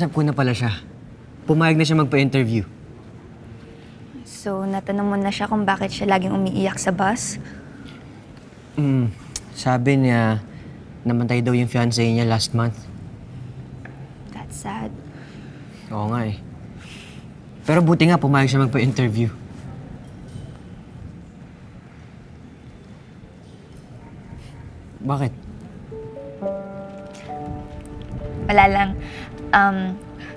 Nasap ko na pala siya. Pumayag na siya magpa-interview. So, natanong mo na siya kung bakit siya laging umiiyak sa bus? Sabi niya, namatay daw yung fiancé niya last month. That's sad. Oo nga eh. Pero buti nga, pumayag siya magpa-interview. Bakit? Wala lang.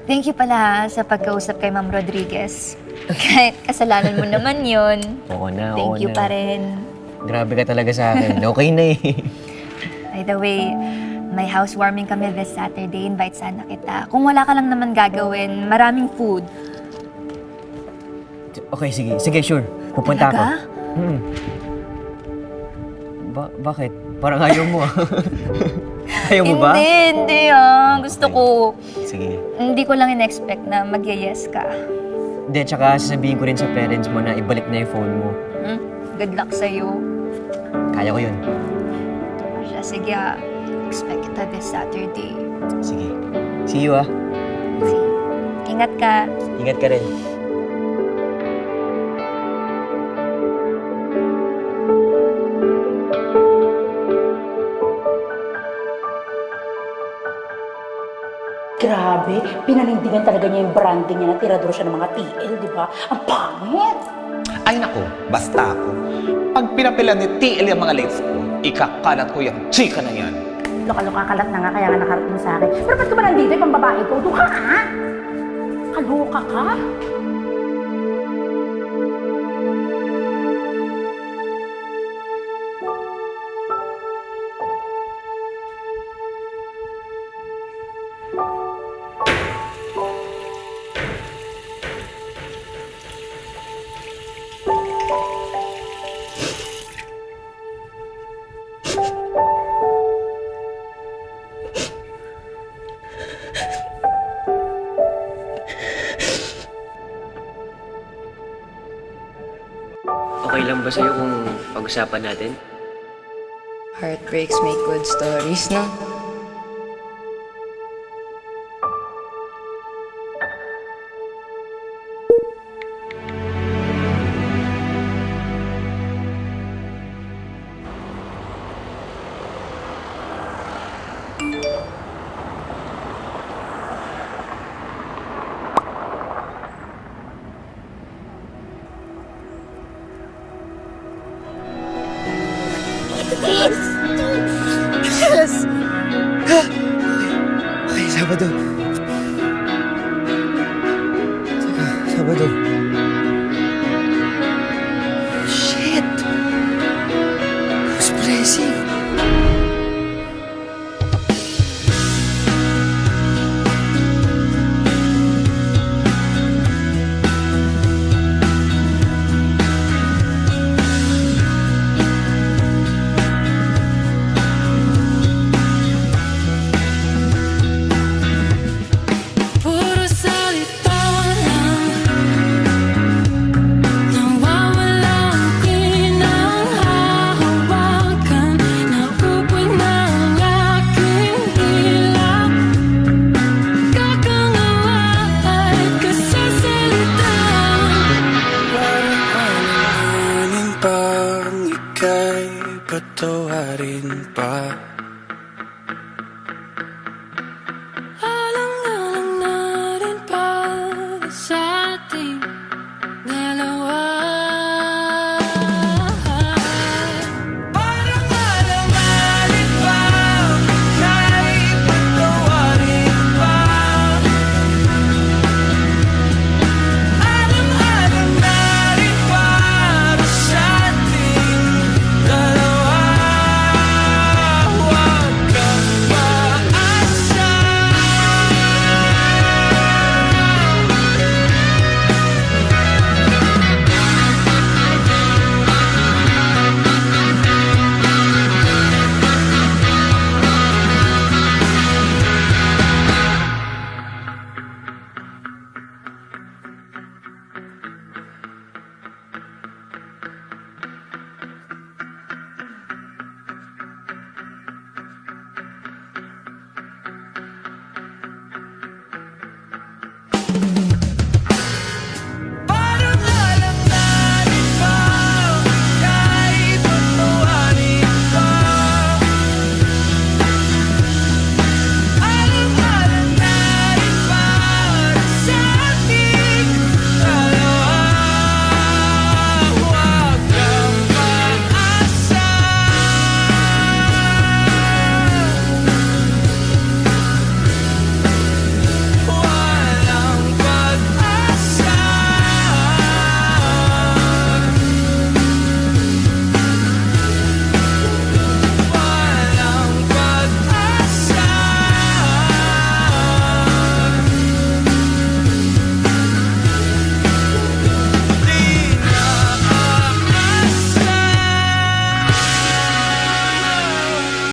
Thank you pala sa pagkausap kay Ma'am Rodriguez. Kahit kasalanan mo naman yun. Oo na, Thank you pa rin. Grabe ka talaga sa akin. Okay na eh. By the way, may housewarming kami this Saturday. Invite sana kita. Kung wala ka lang naman gagawin, maraming food. Okay, sige. Sige, sure. Pupunta ako. Talaga? Bakit? Parang ayaw mo ah. Ayaw mo ba? Hindi Gusto Okay. ko. Sige. Hindi ko lang in-expect na mag-yes ka. Hindi, tsaka sasabihin ko rin sa parents mo na ibalik na yung phone mo. Good luck sa'yo. Kaya ko yun. Sige, expect kita this Saturday. Sige. See you ah. See. Ingat ka. Ingat ka rin. Grabe, pinanindigan talaga niya yung branding niya na tirador siya ng mga TL, di ba? Ang pangit! Ay nako, basta ako. Pag pinapilan ni TL yung mga lips ko, ikakalat ko yung chika na yan. Loka-loka kalat na nga, kaya nga nakarating sa akin. Pero ba't ka ba nandito? Yung pambabae ko, doon ka ka? Kaloka ka? Okay lang ba sa'yo kung pag-usapan natin? Heartbreaks make good stories, no? Okay, Sabado. Saka, Sabado.